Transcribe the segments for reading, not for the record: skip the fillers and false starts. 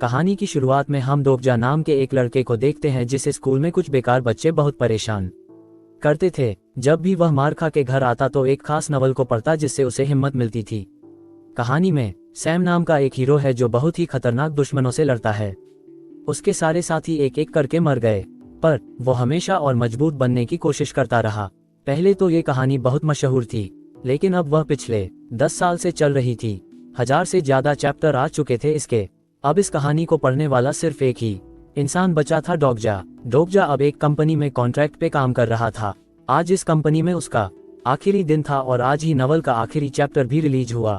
कहानी की शुरुआत में हम डोकजा नाम के एक लड़के को देखते हैं जिसे स्कूल में कुछ बेकार बच्चे बहुत परेशान करते थे। जब भी वह मार खा के घर आता तो एक खास नवल को पढ़ता जिससे उसे हिम्मत मिलती थी। कहानी में सैम नाम का एक हीरो है जो बहुत ही खतरनाक दुश्मनों से लड़ता है। उसके सारे साथी एक एक करके मर गए, पर वो हमेशा और मजबूत बनने की कोशिश करता रहा। पहले तो ये कहानी बहुत मशहूर थी, लेकिन अब वह पिछले 10 साल से चल रही थी। 1000 से ज्यादा चैप्टर आ चुके थे इसके। अब इस कहानी को पढ़ने वाला सिर्फ एक ही इंसान बचा था, डोकजा। डोकजा अब एक कंपनी में कॉन्ट्रैक्ट पे काम कर रहा था। आज इस कंपनी में उसका आखिरी दिन था और आज ही नवल का आखिरी चैप्टर भी रिलीज हुआ।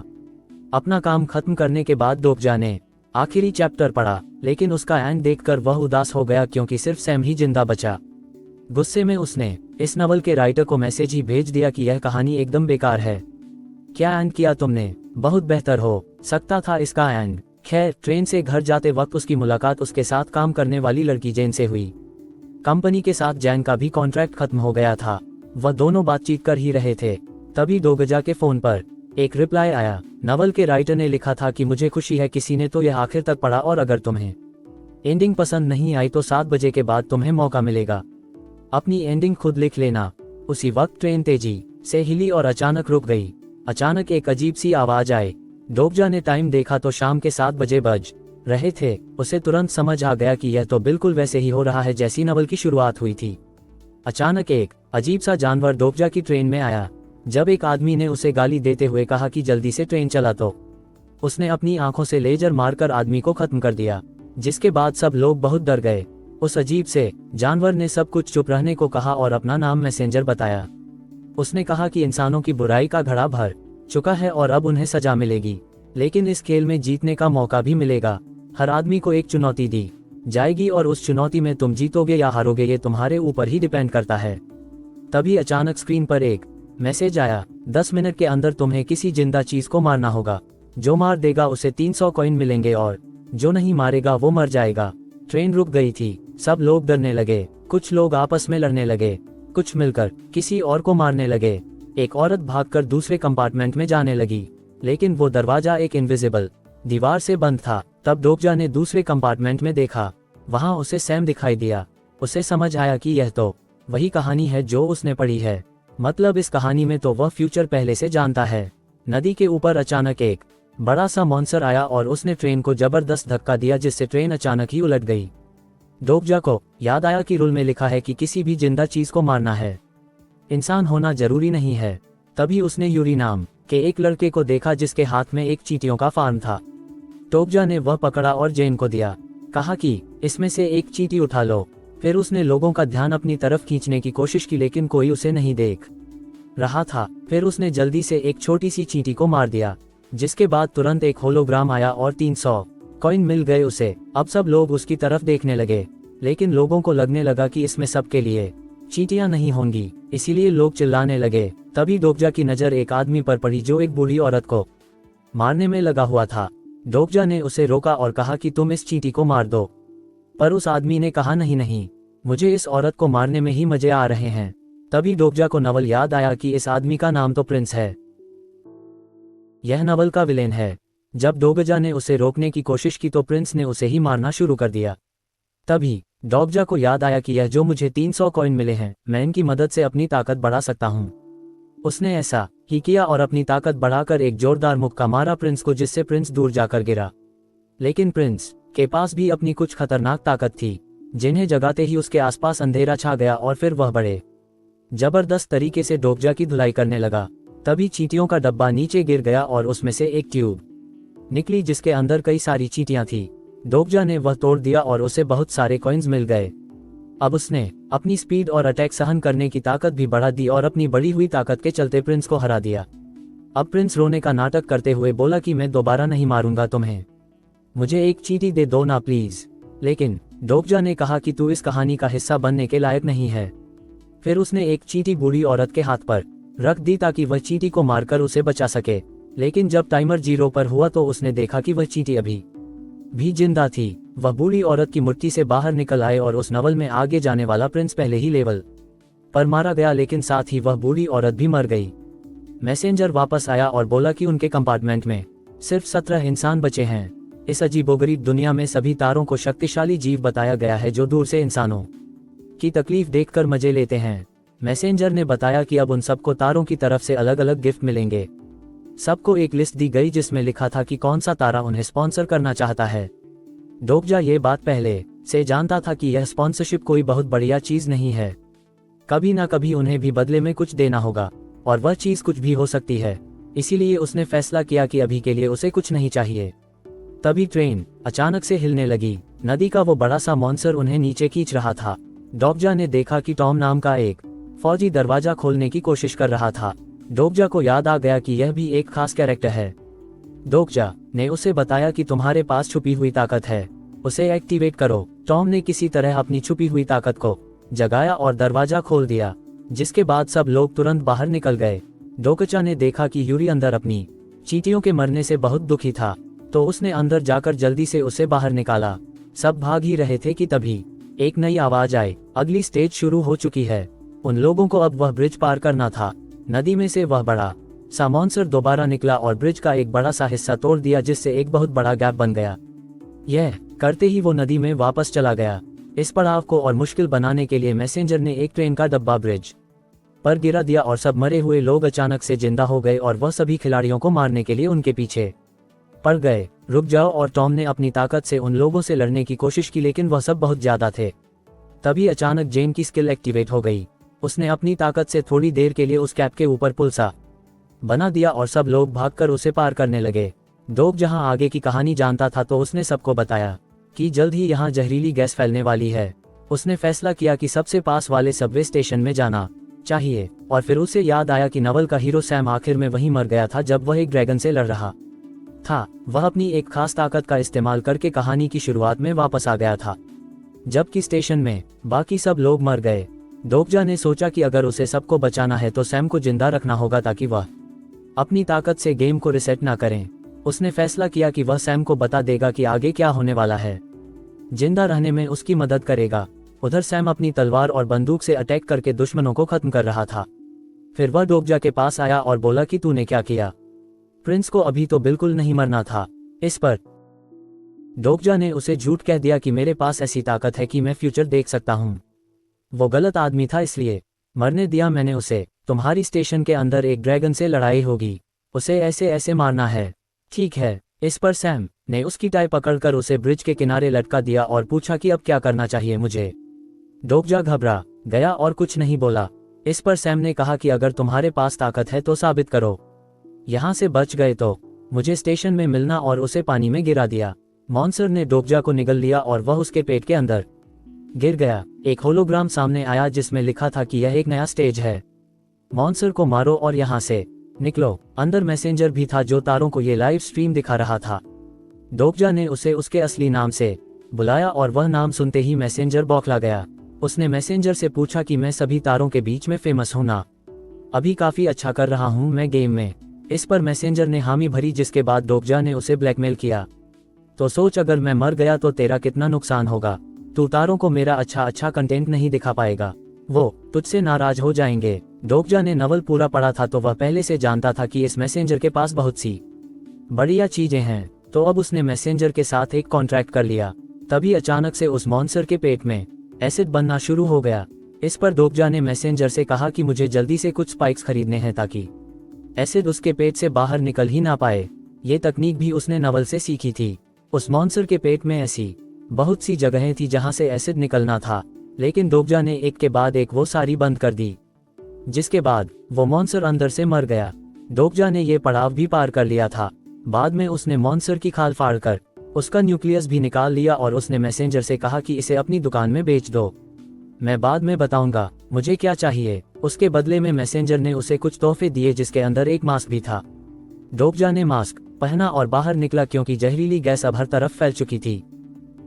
अपना काम खत्म करने के बाद डोकजा ने आखिरी चैप्टर पढ़ा, लेकिन उसका एंड देखकर वह उदास हो गया क्योंकि सिर्फ सैम ही जिंदा बचा। गुस्से में उसने इस नवल के राइटर को मैसेज ही भेज दिया कि यह कहानी एकदम बेकार है। क्या एंड किया तुमने, बहुत बेहतर हो सकता था इसका एंड। खैर, ट्रेन से घर जाते वक्त उसकी मुलाकात उसके साथ काम करने वाली लड़की जैन से हुई। कंपनी के साथ जैन का भी कॉन्ट्रैक्ट खत्म हो गया था। वह दोनों बातचीत कर ही रहे थे, तभी डोकजा के फोन पर एक रिप्लाई आया। नवल के राइटर ने लिखा था कि मुझे खुशी है किसी ने तो यह आखिर तक पढ़ा, और अगर तुम्हें एंडिंग पसंद नहीं आई तो 7 बजे के बाद तुम्हें मौका मिलेगा, अपनी एंडिंग खुद लिख लेना। उसी वक्त ट्रेन तेजी से हिली और अचानक रुक गई। अचानक एक अजीब सी आवाज आई। डोकजा ने टाइम देखा तो शाम के 7 बजे बज रहे थे। उसे तुरंत समझ आ गया कि यह तो बिल्कुल वैसे ही हो रहा है जैसी नवल की शुरुआत हुई थी। अचानक एक अजीब सा जानवर डोकजा की ट्रेन में आया। जब एक आदमी ने उसे गाली देते हुए कहा कि जल्दी से ट्रेन चला तो उसने अपनी आंखों से लेजर मारकर आदमी को खत्म कर दिया, जिसके बाद सब लोग बहुत डर गए। उस अजीब से जानवर ने सब कुछ चुप रहने को कहा और अपना नाम मैसेंजर बताया। उसने कहा कि इंसानों की बुराई का घड़ा भर चुका है और अब उन्हें सजा मिलेगी, लेकिन इस खेल में जीतने का मौका भी मिलेगा। हर आदमी को एक चुनौती दी जाएगी और उस चुनौती में तुम जीतोगे या हारोगे ये तुम्हारे ऊपर ही डिपेंड करता है। तभी अचानक स्क्रीन पर एक मैसेज आया। 10 मिनट के अंदर तुम्हें किसी जिंदा चीज को मारना होगा। जो मार देगा उसे 300 कॉइन मिलेंगे और जो नहीं मारेगा वो मर जाएगा। ट्रेन रुक गई थी। सब लोग डरने लगे। कुछ लोग आपस में लड़ने लगे, कुछ मिलकर किसी और को मारने लगे। एक औरत भागकर दूसरे कंपार्टमेंट में जाने लगी, लेकिन वो दरवाजा एक इनविजिबल दीवार से बंद था। तब डोकजा ने दूसरे कंपार्टमेंट में देखा, वहां उसे सैम दिखाई दिया। उसे समझ आया कि यह तो वही कहानी है जो उसने पढ़ी है। मतलब इस कहानी में तो वह फ्यूचर पहले से जानता है। नदी के ऊपर अचानक एक बड़ा सा मॉन्स्टर आया और उसने ट्रेन को जबरदस्त धक्का दिया, जिससे ट्रेन अचानक ही उलट गई। डोकजा को याद आया कि रूल में लिखा है कि किसी भी जिंदा चीज को मारना है, इंसान होना जरूरी नहीं है। तभी उसने यूरी नाम के एक लड़के को देखा जिसके हाथ में एक चींटियों का फार्म था। डोकजा ने वह पकड़ा और जैन को दिया, कहा कि इसमें से एक चींटी उठा लो। फिर उसने लोगों का ध्यान अपनी तरफ खींचने की कोशिश की, लेकिन कोई उसे नहीं देख रहा था। फिर उसने जल्दी से एक छोटी सी चींटी को मार दिया, जिसके बाद तुरंत एक होलोग्राम आया और 300 कॉइन मिल गए उसे। अब सब लोग उसकी तरफ देखने लगे, लेकिन लोगों को लगने लगा कि इसमें सबके लिए चींटियां नहीं होंगी, इसीलिए लोग चिल्लाने लगे। तभी डोकजा की नजर एक आदमी पर पड़ी जो एक बूढ़ी औरत को मारने में लगा हुआ था। डोकजा ने उसे रोका और कहा कि तुम इस चींटी को मार दो, पर उस आदमी ने कहा नहीं नहीं, मुझे इस औरत को मारने में ही मजे आ रहे हैं। तभी डोकजा को नवल याद आया कि इस आदमी का नाम तो प्रिंस है, यह नवल का विलेन है। जब डोकजा ने उसे रोकने की कोशिश की तो प्रिंस ने उसे ही मारना शुरू कर दिया। तभी डोकजा को याद आया कि यह जो मुझे 300 कॉइन मिले हैं, मैं इनकी मदद से अपनी ताकत बढ़ा सकता हूँ। उसने ऐसा ही किया और अपनी ताकत बढ़ाकर एक जोरदार मुक्का मारा प्रिंस को, जिससे प्रिंस दूर जाकर गिरा। लेकिन प्रिंस के पास भी अपनी कुछ खतरनाक ताकत थी, जिन्हें जगाते ही उसके आसपास अंधेरा छा गया और फिर वह बड़े जबरदस्त तरीके से डोकजा की धुलाई करने लगा। तभी चींटियों का डब्बा नीचे गिर गया और उसमें से एक ट्यूब निकली जिसके अंदर कई सारी चींटियां थी। डोकजा ने वह तोड़ दिया और उसे बहुत सारे कॉइन्स मिल गए। अब उसने अपनी स्पीड और अटैक सहन करने की ताकत भी बढ़ा दी और अपनी बढ़ी हुई ताकत के चलते प्रिंस को हरा दिया। अब प्रिंस रोने का नाटक करते हुए बोला कि मैं दोबारा नहीं मारूंगा तुम्हें, मुझे एक चींटी दे दो ना प्लीज। लेकिन डोकजा ने कहा कि तू इस कहानी का हिस्सा बनने के लायक नहीं है। फिर उसने एक चींटी बूढ़ी औरत के हाथ पर रख दी ताकि वह चींटी को मारकर उसे बचा सके। लेकिन जब टाइमर 0 पर हुआ तो उसने देखा कि वह चींटी अभी भी जिंदा थी। वह बूढ़ी औरत की मुट्ठी से बाहर निकल आए और उस नवल में आगे जाने वाला प्रिंस पहले ही लेवल पर मारा गया, लेकिन साथ ही वह बूढ़ी औरत भी मर गई। मैसेंजर वापस आया और बोला कि उनके कंपार्टमेंट में सिर्फ 17 इंसान बचे हैं। इस अजीबोगरीब दुनिया में सभी तारों को शक्तिशाली जीव बताया गया है जो दूर से इंसानों की तकलीफ देखकर मजे लेते हैं। मैसेंजर ने बताया कि अब उन सबको तारों की तरफ से अलग अलग गिफ्ट मिलेंगे। सबको एक लिस्ट दी गई जिसमें लिखा था कि कौन सा तारा उन्हें स्पॉन्सर करना चाहता है। डोकजा ये बात पहले से जानता था कि यह स्पॉन्सरशिप कोई बहुत बढ़िया चीज नहीं है। कभी ना कभी उन्हें भी बदले में कुछ देना होगा, और वह चीज कुछ भी हो सकती है। इसीलिए उसने फैसला किया कि अभी के लिए उसे कुछ नहीं चाहिए। तभी ट्रेन अचानक से हिलने लगी। नदी का वो बड़ा सा मॉन्स्टर उन्हें नीचे खींच रहा था। डोकजा ने देखा कि टॉम नाम का एक फौजी दरवाजा खोलने की कोशिश कर रहा था। डोकजा को याद आ गया कि यह भी एक खास कैरेक्टर है। डोकजा ने उसे बताया कि तुम्हारे पास छुपी हुई ताकत है, उसे एक्टिवेट करो। टॉम ने किसी तरह अपनी छुपी हुई ताकत को जगाया और दरवाजा खोल दिया, जिसके बाद सब लोग तुरंत बाहर निकल गए। डोकजा ने देखा कि यूरी अंदर अपनी चींटियों के मरने से बहुत दुखी था, तो उसने अंदर जाकर जल्दी से उसे बाहर निकाला। सब भाग ही रहे थे कि तभी एक नई आवाज आई, अगली स्टेज शुरू हो चुकी है। उन लोगों को अब वह ब्रिज पार करना था। नदी में से वह बड़ा सा मॉन्स्टर दोबारा निकला और ब्रिज का एक बड़ा सा हिस्सा तोड़ दिया, जिससे एक बहुत बड़ा गैप बन गया। यह करते ही वो नदी में वापस चला गया। इस पड़ाव को और मुश्किल बनाने के लिए मैसेंजर ने एक ट्रेन का डब्बा ब्रिज पर गिरा दिया और सब मरे हुए लोग अचानक से जिंदा हो गए और वह सभी खिलाड़ियों को मारने के लिए उनके पीछे पड़ गए। रुक जाओ, और टॉम ने अपनी ताकत से उन लोगों से लड़ने की कोशिश की, लेकिन वह सब बहुत ज्यादा थे। तभी अचानक जेन की स्किल एक्टिवेट हो गई। उसने अपनी ताकत से थोड़ी देर के लिए उस कैप के ऊपर पुल सा बना दिया और सब लोग भागकर उसे पार करने लगे। डोक जहां आगे की कहानी जानता था, तो उसने सबको बताया कि जल्द ही यहाँ जहरीली गैस फैलने वाली है। उसने फैसला किया कि सबसे पास वाले सबवे स्टेशन में जाना चाहिए, और फिर उसे याद आया कि नवल का हीरो सैम आखिर में वहीं मर गया था जब वह एक ड्रैगन से लड़ रहा था। वह अपनी एक खास ताकत का इस्तेमाल करके कहानी की शुरुआत में वापस आ गया था, जबकि स्टेशन में बाकी सब लोग मर गए। डोकजा ने सोचा कि अगर उसे सबको बचाना है तो सैम को जिंदा रखना होगा ताकि वह अपनी ताकत से गेम को रिसेट ना करें। उसने फैसला किया कि वह सैम को बता देगा कि आगे क्या होने वाला है, जिंदा रहने में उसकी मदद करेगा। उधर सैम अपनी तलवार और बंदूक से अटैक करके दुश्मनों को खत्म कर रहा था। फिर वह डोकजा के पास आया और बोला कि तूने क्या किया? प्रिंस को अभी तो बिल्कुल नहीं मरना था। इस पर डोकजा ने उसे झूठ कह दिया कि मेरे पास ऐसी ताकत है कि मैं फ्यूचर देख सकता हूँ। वो गलत आदमी था, इसलिए मरने दिया मैंने उसे। तुम्हारी स्टेशन के अंदर एक ड्रैगन से लड़ाई होगी, उसे ऐसे ऐसे मारना है, ठीक है? इस पर सैम ने उसकी टाई पकड़कर उसे ब्रिज के किनारे लटका दिया और पूछा कि अब क्या करना चाहिए मुझे। डोकजा घबरा गया और कुछ नहीं बोला। इस पर सैम ने कहा कि अगर तुम्हारे पास ताकत है तो साबित करो। यहाँ से बच गए तो मुझे स्टेशन में मिलना, और उसे पानी में गिरा दिया। मॉन्स्टर ने डोकजा को निगल लिया और वह उसके पेट के अंदर गिर गया। एक होलोग्राम सामने आया जिसमें लिखा था कि यह एक नया स्टेज है, मॉन्स्टर को मारो और यहाँ से निकलो। अंदर मैसेंजर भी था जो तारों को ये लाइव स्ट्रीम दिखा रहा था। डोकजा ने उसे उसके असली नाम से बुलाया और वह नाम सुनते ही मैसेंजर बौखला गया। उसने मैसेंजर से पूछा कि मैं सभी तारों के बीच में फेमस हूं ना? अभी काफी अच्छा कर रहा हूं मैं गेम में। इस पर मैसेंजर ने हामी भरी, जिसके बाद डोकजा ने उसे ब्लैकमेल किया। तो सोच, अगर मैं मर गया तो तेरा कितना नुकसान होगा। तू तारों को मेरा अच्छा कंटेंट नहीं दिखा पाएगा, वो तुझसे नाराज हो जाएंगे। डोकजा ने नवल पूरा पढ़ा था, तो वह पहले से जानता था कि इस मैसेंजर के पास बहुत सी बढ़िया चीजें हैं, तो अब उसने मैसेंजर के साथ एक कॉन्ट्रैक्ट कर लिया। तभी अचानक से उस मॉन्स्टर के पेट में एसिड बनना शुरू हो गया। इस पर डोकजा ने मैसेंजर से कहा कि मुझे जल्दी से कुछ स्पाइक्स खरीदने हैं ताकि एसिड उसके पेट से बाहर निकल ही ना पाए। ये तकनीक भी उसने नवल से सीखी थी। उस मॉन्स्टर के पेट में ऐसी बहुत सी जगहें थी जहां से एसिड निकलना था, लेकिन डोकजा ने एक के बाद एक वो सारी बंद कर दी, जिसके बाद वो मॉन्स्टर अंदर से मर गया। डोकजा ने ये पड़ाव भी पार कर लिया था। बाद में उसने मॉन्स्टर की खाल फाड़कर उसका न्यूक्लियस भी निकाल लिया और उसने मैसेंजर से कहा कि इसे अपनी दुकान में बेच दो, मैं बाद में बताऊंगा मुझे क्या चाहिए। उसके बदले में मैसेंजर ने उसे कुछ तोहफे दिए, जिसके अंदर एक मास्क भी था। डोकजा ने मास्क पहना और बाहर निकला, क्योंकि जहरीली गैस अब हर तरफ फैल चुकी थी।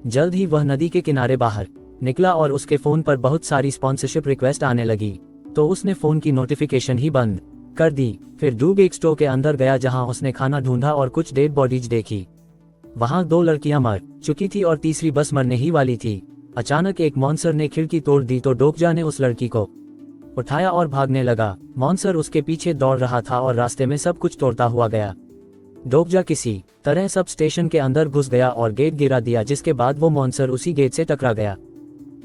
जल्द ही वह नदी के किनारे बाहर निकला और उसके फोन पर बहुत सारी स्पॉन्सरशिप रिक्वेस्ट आने लगी, तो उसने फोन की नोटिफिकेशन ही बंद कर दी। फिर डूब एक स्टोर के अंदर गया जहां उसने खाना ढूंढा और कुछ डेड बॉडीज देखी। वहां 2 लड़कियां मर चुकी थी और तीसरी बस मरने ही वाली थी। अचानक एक मॉन्स्टर ने खिड़की तोड़ दी, तो डोकजा ने उस लड़की को उठाया और भागने लगा। मॉन्स्टर उसके पीछे दौड़ रहा था और रास्ते में सब कुछ तोड़ता हुआ गया। डोकजा किसी तरह सब स्टेशन के अंदर घुस गया और गेट गिरा दिया, जिसके बाद वो मॉन्स्टर उसी गेट से टकरा गया।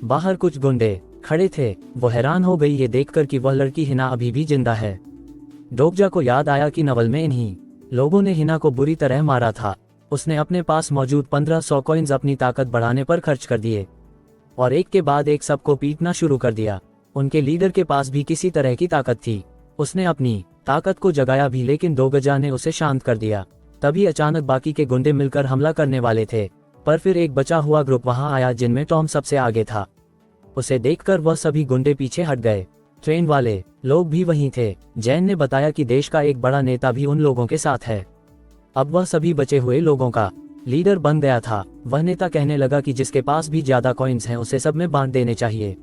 बाहर कुछ गुंडे खड़े थे। वो हैरान हो गई ये देखकर कि वह लड़की हिना अभी भी जिंदा है। डोकजा को याद आया कि नवल में इन्हीं लोगों ने हिना को बुरी तरह मारा था। उसने अपने पास मौजूद 1500 कॉइन्स अपनी ताकत बढ़ाने पर खर्च कर दिए और एक के बाद एक सबको पीटना शुरू कर दिया। उनके लीडर के पास भी किसी तरह की ताकत थी। उसने अपनी ताकत को जगाया भी, लेकिन डोकजा ने उसे शांत कर दिया। तभी अचानक बाकी के गुंडे मिलकर हमला करने वाले थे, पर फिर एक बचा हुआ ग्रुप वहां आया जिनमें टॉम सबसे आगे था। उसे देखकर वह सभी गुंडे पीछे हट गए। ट्रेन वाले लोग भी वहीं थे। जैन ने बताया कि देश का एक बड़ा नेता भी उन लोगों के साथ है। अब वह सभी बचे हुए लोगों का लीडर बन गया था। वह नेता कहने लगा कि जिसके पास भी ज्यादा कॉइन्स हैं उसे सब में बांट देने चाहिए।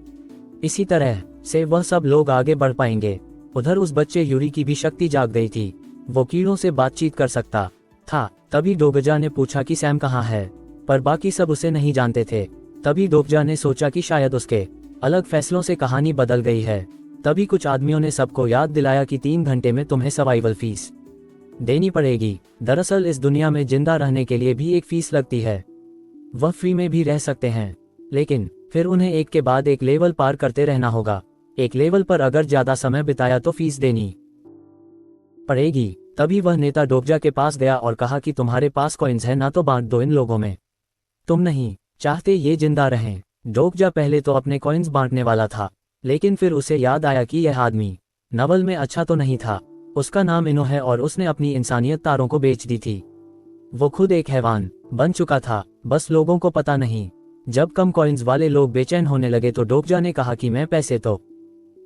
इसी तरह से वह सब लोग आगे बढ़ पाएंगे। उधर उस बच्चे यूरी की भी शक्ति जाग गई थी। वो कीड़ों से बातचीत कर सकता था। तभी डोकजा ने पूछा कि सैम कहाँ है, पर बाकी सब उसे नहीं जानते थे। तभी डोकजा ने सोचा कि शायद उसके अलग फैसलों से कहानी बदल गई है। तभी कुछ आदमियों ने सबको याद दिलाया कि 3 घंटे में तुम्हें सर्वाइवल फीस देनी पड़ेगी। दरअसल इस दुनिया में जिंदा रहने के लिए भी एक फीस लगती है। वह फ्री में भी रह सकते हैं, लेकिन फिर उन्हें एक के बाद एक लेवल पार करते रहना होगा। एक लेवल पर अगर ज्यादा समय बिताया तो फीस देनी पड़ेगी। तभी वह नेता डोकजा के पास गया और कहा कि तुम्हारे पास कॉइन्स है ना, तो बांट दो इन लोगों में। तुम नहीं चाहते ये जिंदा रहें। डोकजा पहले तो अपने कॉइन्स बांटने वाला था, लेकिन फिर उसे याद आया कि यह आदमी नवल में अच्छा तो नहीं था। उसका नाम इनो है और उसने अपनी इंसानियत तारों को बेच दी थी। वो खुद एक हैवान बन चुका था, बस लोगों को पता नहीं। जब कम कॉइन्स वाले लोग बेचैन होने लगे तो डोकजा ने कहा कि मैं पैसे तो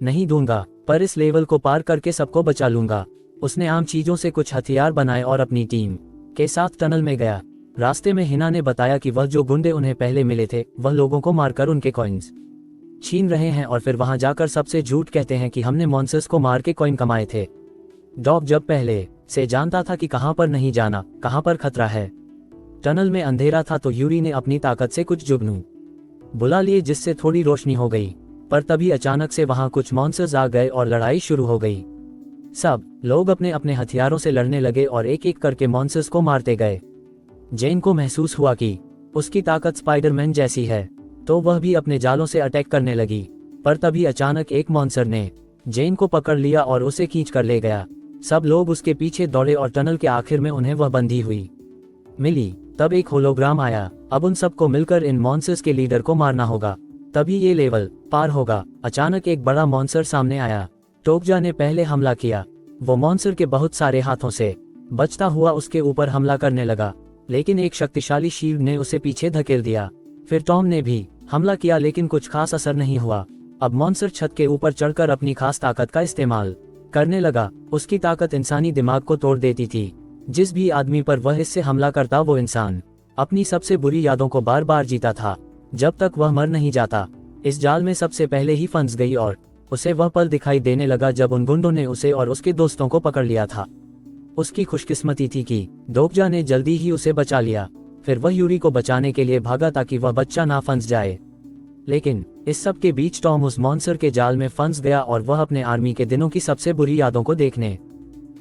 नहीं दूंगा, पर इस लेवल को पार करके सबको बचा लूंगा। उसने आम चीजों से कुछ हथियार बनाए और अपनी टीम के साथ टनल में गया। रास्ते में हिना ने बताया कि वह जो गुंडे उन्हें पहले मिले थे वह लोगों को मारकर उनके कॉइन्स छीन रहे हैं और फिर वहां जाकर सबसे झूठ कहते हैं कि हमने मॉन्स्टर्स को मार के कॉइन कमाए थे। डॉग जब पहले से जानता था कि कहां पर नहीं जाना, कहां पर खतरा है। टनल में अंधेरा था तो यूरी ने अपनी ताकत से कुछ जुगनू बुला लिए जिससे थोड़ी रोशनी हो गई, पर तभी अचानक से वहां कुछ मॉन्स्टर्स आ गए और लड़ाई शुरू हो गई। सब लोग अपने अपने हथियारों से लड़ने लगे और एक एक करके मॉन्स्टर्स को मारते गए। जेन को महसूस हुआ कि उसकी ताकत स्पाइडरमैन जैसी है, तो वह भी अपने जालों से अटैक करने लगी। पर तभी अचानक एक मॉन्स्टर ने जेन को पकड़ लिया और उसे खींच कर ले गया। सब लोग उसके पीछे दौड़े और टनल के आखिर में उन्हें वह बंधी हुई मिली। तब एक होलोग्राम आया। अब उन सबको मिलकर इन मॉन्स्टर्स के लीडर को मारना होगा, तभी ये लेवल पार होगा। अचानक एक बड़ा मॉन्स्टर सामने आया। डोकजा ने पहले हमला किया। वो मॉन्स्टर के बहुत सारे हाथों से बचता हुआ उसके ऊपर हमला करने लगा, लेकिन एक शक्तिशाली शील्ड ने उसे पीछे धकेल दिया। फिर टॉम ने भी हमला किया, लेकिन कुछ खास असर नहीं हुआ। अब मॉन्स्टर छत के ऊपर चढ़कर अपनी खास ताकत का इस्तेमाल करने लगा। उसकी ताकत इंसानी दिमाग को तोड़ देती थी। जिस भी आदमी पर वह इससे हमला करता वो इंसान अपनी सबसे बुरी यादों को बार बार जीता था, जब तक वह मर नहीं जाता। इस जाल में सबसे पहले ही फंस गई और उसे वह पल दिखाई देने लगा जब उन गुंडों ने उसे और उसके दोस्तों को पकड़ लिया था। उसकी खुशकिस्मती थी कि डोकजा ने जल्दी ही उसे बचा लिया। फिर वह यूरी को बचाने के लिए भागा ताकि वह बच्चा ना फंस जाए, लेकिन इस सब के बीच टॉम उस मॉन्स्टर के जाल में फंस गया और वह अपने आर्मी के दिनों की सबसे बुरी यादों को देखने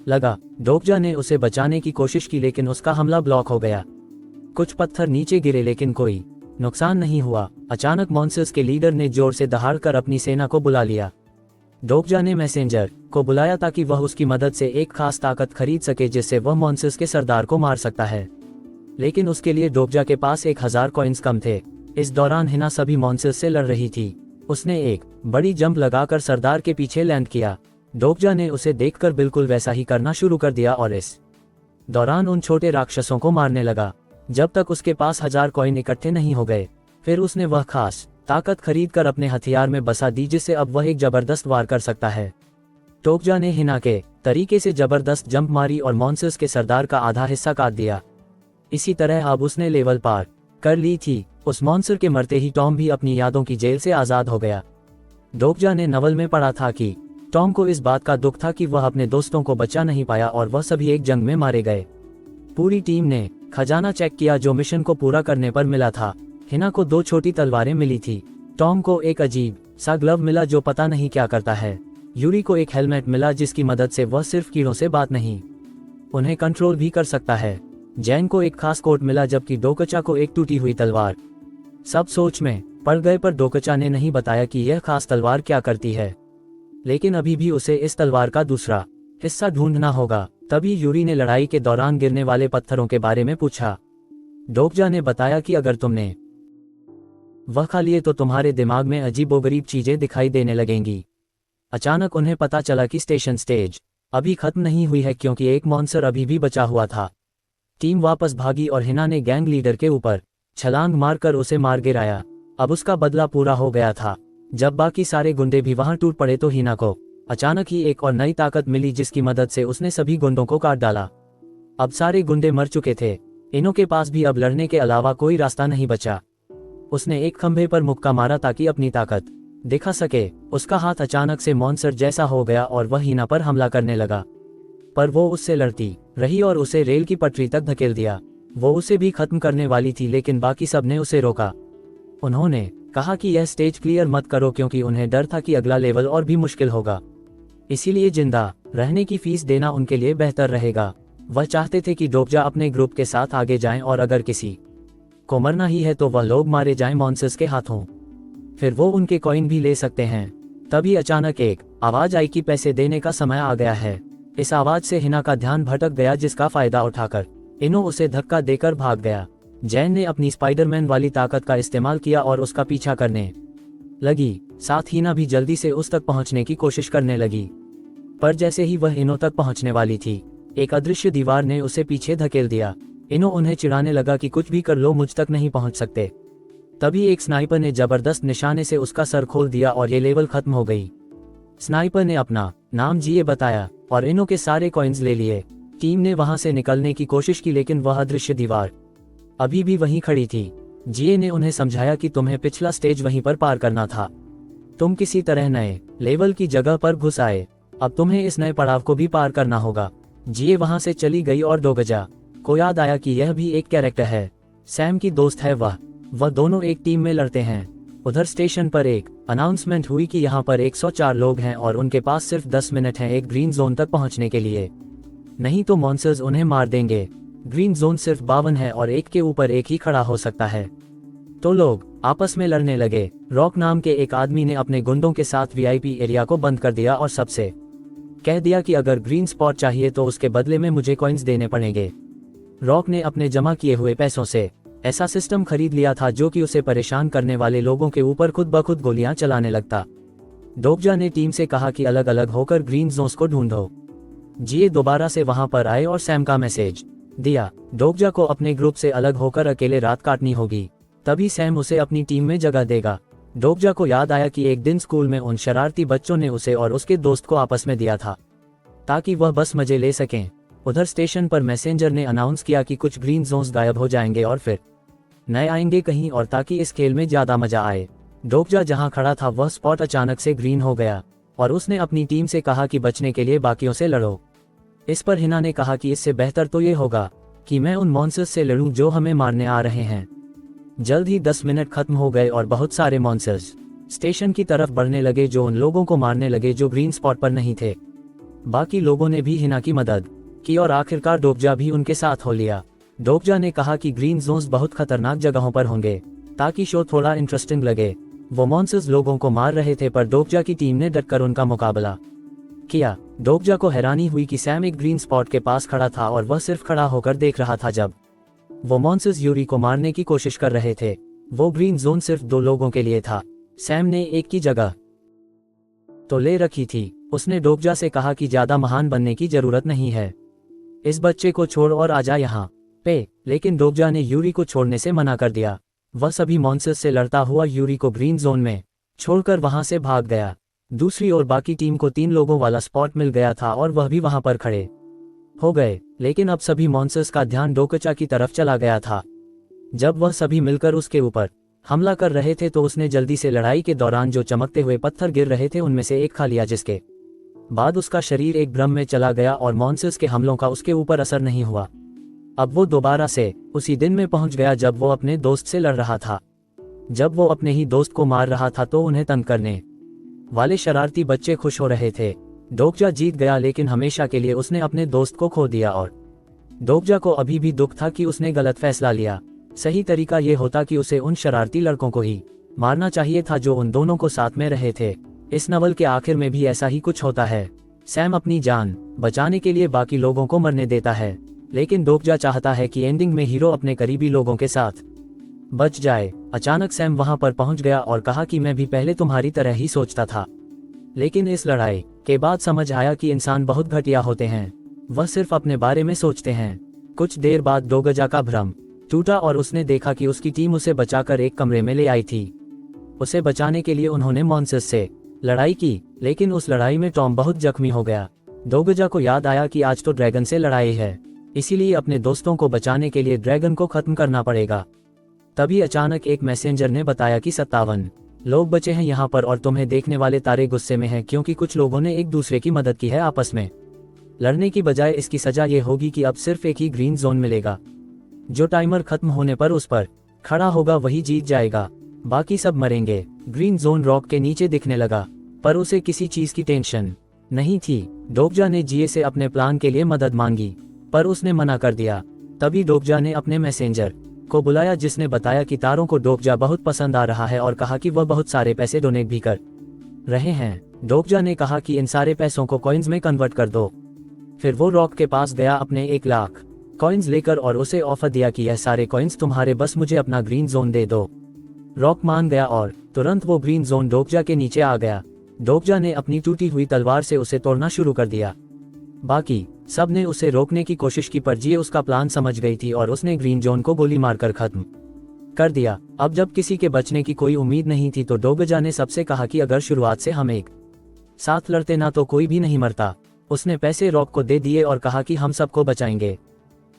लगा। डोकजा ने उसे बचाने की कोशिश की, लेकिन उसका हमला ब्लॉक हो गया। कुछ पत्थर नीचे गिरे, लेकिन कोई नुकसान नहीं हुआ। अचानक मॉन्स्टर्स के लीडर ने जोर से दहाड़कर अपनी सेना को बुला लिया। डोकजा ने मैसेंजर को बुलाया ताकि वह उसकी मदद से एक खास ताकत खरीद सके जिससे वह मॉन्स्टर्स के सरदार को मार सकता है, लेकिन उसके लिए डोकजा के पास 1000 कॉइन्स कम थे। इस दौरान हिना सभी मॉन्स्टर्स से लड़ रही थी। उसने एक बड़ी जंप लगाकर सरदार के पीछे लैंड किया। डोकजा ने उसे देखकर बिल्कुल वैसा ही करना शुरू कर दिया और इस दौरान उन छोटे राक्षसों को मारने लगा जब तक उसके पास 1000 कॉइन इकट्ठे नहीं हो गए। फिर उसने वह खास ताकत खरीद कर अपने हथियार में बसा दी जिससे अब वह एक जबरदस्त वार कर सकता है। डोकजा ने हिना के तरीके से जबरदस्त जंप मारी और मॉन्स्टर्स के सरदार का आधा हिस्सा काट दिया। इसी तरह अब उसने लेवल पार कर ली थी। उस मॉन्स्टर के मरते ही टॉम भी अपनी यादों की जेल से आजाद हो गया। डोकजा ने नवल में पढ़ा था कि टॉम को इस बात का दुख था कि वह अपने दोस्तों को बचा नहीं पाया और वह सभी एक जंग में मारे गए। पूरी टीम ने खजाना चेक किया जो मिशन को पूरा करने पर मिला था। हिना को 2 छोटी तलवारें मिली थी। टॉम को एक अजीब सा ग्लव मिला जो पता नहीं क्या करता है। यूरी को एक हेलमेट मिला जिसकी मदद से वह सिर्फ कीड़ों से बात नहीं उन्हें कंट्रोल भी कर सकता है। जैन को एक खास कोट मिला जबकि डोकचा को एक टूटी हुई तलवार। सब सोच में पड़ गए पर डोकचा ने नहीं बताया कि यह खास तलवार क्या करती है, लेकिन अभी भी उसे इस तलवार का दूसरा हिस्सा ढूंढना होगा। तभी यूरी ने लड़ाई के दौरान गिरने वाले पत्थरों के बारे में पूछा। डोकजा ने बताया कि अगर तुमने वह खा लिए तो तुम्हारे दिमाग में अजीबोगरीब चीजें दिखाई देने लगेंगी। अचानक उन्हें पता चला कि स्टेज अभी खत्म नहीं हुई है क्योंकि एक मॉन्स्टर अभी भी बचा हुआ था। टीम वापस भागी और हिना ने गैंग लीडर के ऊपर छलांग मारकर उसे मार गिराया। अब उसका बदला पूरा हो गया था। जब बाकी सारे गुंडे भी वहां टूट पड़े तो हिना को अचानक ही एक और नई ताकत मिली जिसकी मदद से उसने सभी गुंडों को काट डाला। अब सारे गुंडे मर चुके थे। इनों के पास भी अब लड़ने के अलावा कोई रास्ता नहीं बचा। उसने एक खंभे पर मुक्का मारा ताकि अपनी ताकत दिखा सके। उसका हाथ अचानक से मॉन्स्टर जैसा हो गया और वह हिना पर हमला करने लगा, पर वो उससे लड़ती रही और उसे रेल की पटरी तक धकेल दिया। वो उसे भी खत्म करने वाली थी लेकिन बाकी सब ने उसे रोका। उन्होंने कहा कि यह स्टेज क्लियर मत करो क्योंकि उन्हें डर था कि अगला लेवल और भी मुश्किल होगा, इसीलिए जिंदा रहने की फीस देना उनके लिए बेहतर रहेगा। वह चाहते थे कि डोकजा अपने ग्रुप के साथ आगे जाएं और अगर किसी को मरना ही है तो वह लोग मारे जाएं मॉन्स्टर्स के हाथों, फिर वो उनके कॉइन भी ले सकते हैं। तभी अचानक एक आवाज आई कि पैसे देने का समय आ गया है। इस आवाज से हिना का ध्यान भटक गया जिसका फायदा उठाकर इनो उसे धक्का देकर भाग गया। जैन ने अपनी स्पाइडरमैन वाली ताकत का इस्तेमाल किया और उसका पीछा करने लगी। साथ हिना भी जल्दी से उस तक पहुंचने की कोशिश करने लगी, पर जैसे ही वह इनो तक पहुंचने वाली थी एक अदृश्य दीवार ने उसे पीछे धकेल दिया। इनो उन्हें चिढ़ाने लगा कि कुछ भी कर लो, मुझ तक नहीं पहुंच सकते। तभी एक स्नाइपर ने जबरदस्त निशाने से उसका सर खोल दिया और ये लेवल खत्म हो गई। स्नाइपर ने अपना नाम जिए बताया और इनो के सारे कॉइन्स ले लिए। टीम ने वहां से निकलने की कोशिश की लेकिन वह अदृश्य दीवार अभी भी वहीं खड़ी थी। जिए ने उन्हें समझाया कि तुम्हें पिछला स्टेज वहीं पर पार करना था। तुम किसी तरह नए लेवल की जगह पर घुस आए, अब तुम्हें इस नए पड़ाव को भी पार करना होगा। जिए वहां से चली गई और डोकजा को याद आया कि यह भी एक कैरेक्टर है, सैम की दोस्त है वह दोनों एक टीम में लड़ते हैं। उधर स्टेशन पर एक अनाउंसमेंट हुई कि यहाँ पर 104 लोग हैं और उनके पास सिर्फ 10 मिनट हैं एक ग्रीन जोन तक पहुँचने के लिए, नहीं तो मॉन्स्टर्स उन्हें मार देंगे। ग्रीन जोन सिर्फ 52 है और एक के ऊपर एक ही खड़ा हो सकता है। तो लोग आपस में लड़ने लगे। रॉक नाम के एक आदमी ने अपने गुंडों के साथ वीआईपी एरिया को बंद कर दिया और सबसे कह दिया कि अगर ग्रीन स्पॉट चाहिए तो उसके बदले में मुझे कॉइन्स देने पड़ेंगे। रॉक ने अपने जमा किए हुए पैसों से ऐसा सिस्टम खरीद लिया था जो कि उसे परेशान करने वाले लोगों के ऊपर खुद ब खुद गोलियां चलाने लगता। डोकजा ने टीम से कहा कि अलग अलग होकर ग्रीन जोन्स को ढूंढो। जिए दोबारा से वहां पर आए और सैम का मैसेज दिया। डोकजा को अपने ग्रुप से अलग होकर अकेले रात काटनी होगी, तभी सैम उसे अपनी टीम में जगह देगा। डोकजा को याद आया कि एक दिन स्कूल में उन शरारती बच्चों ने उसे और उसके दोस्त को आपस में दिया था ताकि वह बस मजे ले सकें। उधर स्टेशन पर मैसेंजर ने अनाउंस किया कि कुछ ग्रीन जोन्स गायब हो जाएंगे और फिर नए आएंगे कहीं और ताकि इस खेल में ज्यादा मजा आए। डोकजा जहां खड़ा था वह स्पॉट अचानक से ग्रीन हो गया और उसने अपनी टीम से कहा कि बचने के लिए बाकियों से लड़ो। इस पर हिना ने कहा कि इससे बेहतर तो ये होगा कि मैं उन मॉन्स्टर्स से लड़ूं जो हमें मारने आ रहे हैं। जल्द ही 10 मिनट खत्म हो गए और बहुत सारे मॉन्स्टर्स स्टेशन की तरफ बढ़ने लगे जो उन लोगों को मारने लगे जो ग्रीन स्पॉट पर नहीं थे। बाकी लोगों ने भी हिना की मदद की और आखिरकार डोकजा भी उनके साथ हो लिया। डोकजा ने कहा कि ग्रीन जोन्स बहुत खतरनाक जगहों पर होंगे ताकि शो थोड़ा इंटरेस्टिंग लगे। वो मॉन्स्टर्स लोगों को मार रहे थे पर डोकजा की टीम ने डटकर उनका मुकाबला किया। डोकजा को हैरानी हुई कि सैम एक ग्रीन स्पॉट के पास खड़ा था और वह सिर्फ खड़ा होकर देख रहा था जब वो मॉन्स्टर्स यूरी को मारने की कोशिश कर रहे थे। वो ग्रीन जोन सिर्फ 2 लोगों के लिए था। सैम ने एक की जगह तो ले रखी थी। उसने डोकजा से कहा कि ज्यादा महान बनने की जरूरत नहीं है, इस बच्चे को छोड़ और आजा यहाँ पे। लेकिन डोकजा ने यूरी को छोड़ने से मना कर दिया। वह सभी मॉन्स्टर्स से लड़ता हुआ यूरी को ग्रीन जोन में छोड़कर वहां से भाग गया। दूसरी ओर बाकी टीम को 3 लोगों वाला स्पॉट मिल गया था और वह भी वहां पर खड़े हो गए। लेकिन अब सभी मॉन्स्टर्स का ध्यान डोकचा की तरफ चला गया था। जब वह सभी मिलकर उसके ऊपर हमला कर रहे थे तो उसने जल्दी से लड़ाई के दौरान जो चमकते हुए पत्थर गिर रहे थे उनमें से एक खा लिया, जिसके बाद उसका शरीर एक भ्रम में चला गया और मॉन्स्टर्स के हमलों का उसके ऊपर असर नहीं हुआ। अब वो दोबारा से उसी दिन में पहुंच गया जब वो अपने दोस्त से लड़ रहा था। जब वो अपने ही दोस्त को मार रहा था तो उन्हें तंग करने वाले शरारती बच्चे खुश हो रहे थे। डोकजा जीत गया लेकिन हमेशा के लिए उसने अपने दोस्त को खो दिया और डोगजा को अभी भी दुख था कि उसने गलत फैसला लिया। सही तरीका ये होता कि उसे उन शरारती लड़कों को ही मारना चाहिए था जो उन दोनों को साथ में रहे थे। इस नवल के आखिर में भी ऐसा ही कुछ होता है। सैम अपनी जान बचाने के लिए बाकी लोगों को मरने देता है, लेकिन डोगजा चाहता है कि एंडिंग में हीरो अपने करीबी लोगों के साथ बच जाए। अचानक सैम वहां पर पहुंच गया और कहा कि मैं भी पहले तुम्हारी तरह ही सोचता था, लेकिन इस लड़ाई के बाद समझ आया कि इंसान बहुत घटिया होते हैं, वह सिर्फ अपने बारे में सोचते हैं। कुछ देर बाद डोगजा का भ्रम टूटा और उसने देखा कि उसकी टीम उसे बचाकर एक कमरे में ले आई थी। उसे बचाने के लिए उन्होंने मॉन्स्टर्स से लड़ाई की, लेकिन उस लड़ाई में टॉम बहुत जख्मी हो गया। डोगजा को याद आया कि आज तो ड्रैगन से लड़ाई है, इसीलिए अपने दोस्तों को बचाने के लिए ड्रैगन को खत्म करना पड़ेगा। तभी अचानक एक मैसेंजर ने बताया कि 57 लोग बचे हैं यहाँ पर और तुम्हें देखने वाले तारे गुस्से में हैं क्योंकि कुछ लोगों ने एक दूसरे की मदद की है। आपस में लड़ने की बजाय इसकी सजा ये होगी कि अब सिर्फ एक ही ग्रीन जोन मिलेगा। जो टाइमर खत्म होने पर उस पर खड़ा होगा वही जीत जाएगा, बाकी सब मरेंगे। ग्रीन जोन रॉक के नीचे दिखने लगा, पर उसे किसी चीज की टेंशन नहीं थी। डोगजा ने जीए से अपने प्लान के लिए मदद मांगी, पर उसने मना कर दिया। तभी डोगजा ने अपने मैसेंजर को बुलाया जिसने बताया कि तारों को डोगजा बहुत पसंद आ रहा है और कहा कि वह बहुत सारे पैसे डोनेट भी कर रहे हैं। डोगजा ने कहा कि इन सारे पैसों को कॉइन्स में कन्वर्ट कर दो। फिर वो रॉक के पास गया अपने 1 लाख कॉइन्स लेकर और उसे ऑफर दिया कि यह सारे कॉइन्स तुम्हारे, बस मुझे अपना ग्रीन जोन दे दो। रॉक मान गया और तुरंत वो ग्रीन जोन डोगजा के नीचे आ गया। डोगजा ने अपनी टूटी हुई तलवार से उसे तोड़ना शुरू कर दिया। बाकी सब ने उसे रोकने की कोशिश की पर जीए उसका प्लान समझ गई थी और उसने ग्रीन जोन को गोली मारकर खत्म कर दिया। अब जब किसी के बचने की कोई उम्मीद नहीं थी तो डोगजा ने सबसे कहा कि अगर शुरुआत से हम एक साथ लड़ते ना तो कोई भी नहीं मरता। उसने पैसे रॉक को दे दिए और कहा कि हम सबको बचाएंगे।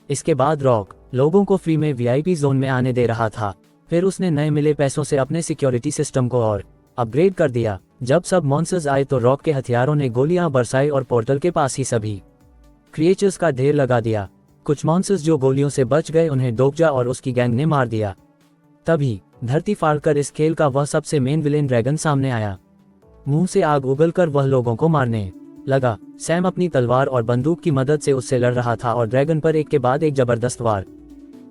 इसके बाद रॉक लोगों को फ्री में वीआईपी जोन में आने दे रहा था। फिर उसने नए मिले पैसों से अपने सिक्योरिटी सिस्टम को और अपग्रेड कर दिया। जब सब मॉन्स्टर्स आए तो रॉक के हथियारों ने गोलियां बरसाई और पोर्टल के पास ही सभी क्रिएचर्स का ढेर लगा दिया। कुछ मॉन्स्टर्स जो गोलियों से बच गए उन्हें डोगजा और उसकी गैंग ने मार दिया। तभी धरती फाड़कर इस खेल का वह सबसे मेन विलेन ड्रैगन सामने आया। मुंह से आग उगलकर वह लोगों को मारने लगा। सैम अपनी तलवार और बंदूक की मदद से उससे लड़ रहा था और ड्रैगन पर एक के बाद एक जबरदस्त वार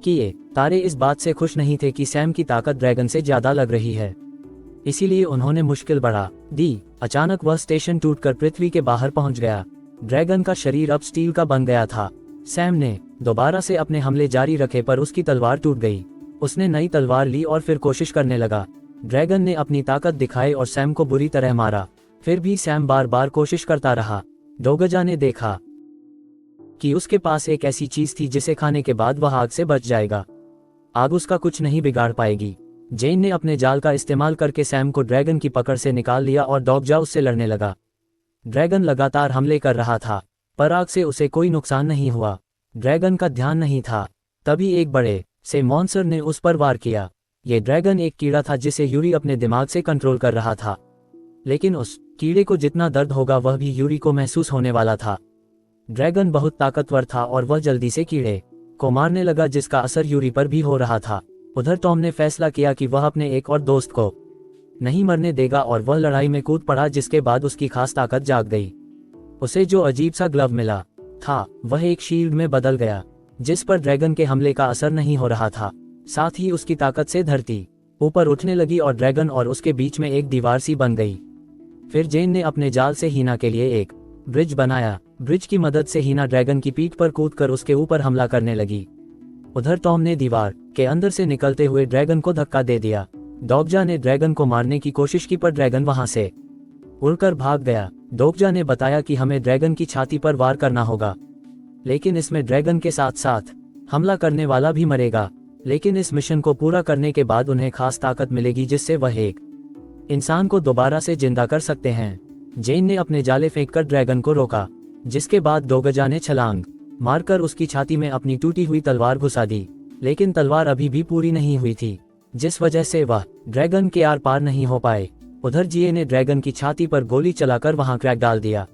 किए। तारे इस बात से खुश नहीं थे कि सैम की ताकत ड्रैगन से ज्यादा लग रही है, इसीलिए उन्होंने मुश्किल बढ़ा दी। अचानक वह स्टेशन टूटकर पृथ्वी के बाहर पहुंच गया। ड्रैगन का शरीर अब स्टील का बन गया था। सैम ने दोबारा से अपने हमले जारी रखे पर उसकी तलवार टूट गई। उसने नई तलवार ली और फिर कोशिश करने लगा। ड्रैगन ने अपनी ताकत दिखाई और सैम को बुरी तरह मारा। फिर भी सैम बार बार कोशिश करता रहा। डोगजा ने देखा कि उसके पास एक ऐसी चीज थी जिसे खाने के बाद वह आग से बच जाएगा। आग उसका कुछ नहीं बिगाड़ पाएगी। जेन ने अपने जाल का इस्तेमाल करके सैम को ड्रैगन की पकड़ से निकाल लिया और डोगजा उससे लड़ने लगा। ड्रैगन लगातार हमले कर रहा था, पर आग से उसे कोई नुकसान नहीं हुआ। ड्रैगन का ध्यान नहीं था। तभी एक बड़े से मॉन्स्टर ने उस पर वार किया। ये ड्रैगन एक कीड़ा था जिसे यूरी अपने दिमाग से कंट्रोल कर रहा था, लेकिन उस कीड़े को जितना दर्द होगा वह भी यूरी को महसूस होने वाला था। ड्रैगन बहुत ताकतवर था और वह जल्दी से कीड़े को मारने लगा जिसका असर यूरी पर भी हो रहा था। उधर टॉम ने फैसला किया कि वह अपने एक और दोस्त को नहीं मरने देगा और वह लड़ाई में कूद पड़ा, जिसके बाद उसकी खास ताकत जाग गई। उसे जो अजीब सा ग्लव मिला था वह एक शील्ड में बदल गया जिस पर ड्रैगन के हमले का असर नहीं हो रहा था। साथ ही उसकी ताकत से धरती ऊपर उठने लगी और ड्रैगन और उसके बीच में एक दीवार सी बन गई। फिर जेन ने अपने जाल से हीना के लिए एक ब्रिज बनाया। ब्रिज की मदद से हीना ड्रैगन की पीठ पर कूदकर उसके ऊपर हमला करने लगी। उधर टॉम ने दीवार के अंदर से निकलते हुए ड्रैगन को धक्का दे दिया। डोगजा ने ड्रैगन को मारने की कोशिश की पर ड्रैगन वहां से उड़कर भाग गया। डोगजा ने बताया कि हमें ड्रैगन की छाती पर वार करना होगा, लेकिन इसमें ड्रैगन के साथ साथ हमला करने वाला भी मरेगा। लेकिन इस मिशन को पूरा करने के बाद उन्हें खास ताकत मिलेगी जिससे वह एक इंसान को दोबारा से जिंदा कर सकते हैं। जेन ने अपने जाले फेंककर ड्रैगन को रोका, जिसके बाद डोगजा ने छलांग मारकर उसकी छाती में अपनी टूटी हुई तलवार घुसा दी। लेकिन तलवार अभी भी पूरी नहीं हुई थी, जिस वजह से वह ड्रैगन के आर पार नहीं हो पाए। उधर जीए ने ड्रैगन की छाती पर गोली चलाकर वहां क्रैक डाल दिया,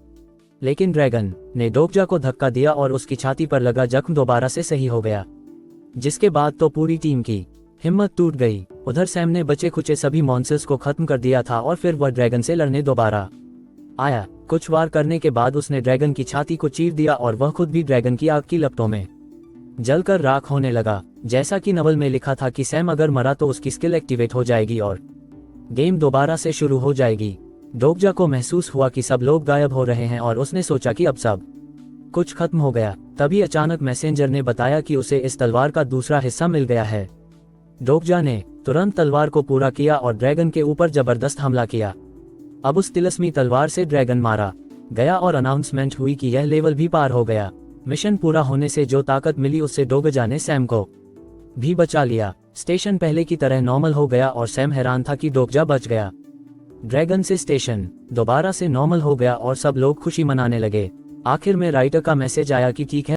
लेकिन ड्रैगन ने डोगजा को धक्का दिया और उसकी छाती पर लगा जख्म दोबारा से सही हो गया, जिसके बाद तो पूरी टीम की हिम्मत टूट गई। उधर सैम ने बचे खुचे सभी मॉन्स्टर्स को खत्म कर दिया था और फिर वह ड्रैगन से लड़ने दोबारा आया। कुछ वार करने के बाद उसने ड्रैगन की छाती को चीर दिया और वह खुद भी ड्रैगन की आग की लपटों में जलकर राख होने लगा। जैसा कि नवल में लिखा था कि सैम अगर मरा तो उसकी स्किल एक्टिवेट हो जाएगी और गेम दोबारा से शुरू हो जाएगी। डोकजा को महसूस हुआ कि सब लोग गायब हो रहे हैं और उसने सोचा कि अब सब कुछ खत्म हो गया। तभी अचानक मैसेंजर ने बताया कि उसे इस तलवार का दूसरा हिस्सा मिल गया है। डोकजा ने तुरंत तलवार को पूरा किया और ड्रैगन के ऊपर जबरदस्त हमला किया। अब उस तिलस्मी तलवार से ड्रैगन मारा गया और अनाउंसमेंट हुई कि यह लेवल भी पार हो गया। मिशन पूरा होने से जो ताकत मिली उससे डोकजा ने सैम को भी बचा लिया। स्टेशन पहले की तरह नॉर्मल हो गया और सैम हैरान था कि डोकजा बच गया। ड्रैगन से स्टेशन दोबारा से नॉर्मल हो गया और सब लोग खुशी मनाने लगे। आखिर में राइटर का मैसेज आया कि ठीक है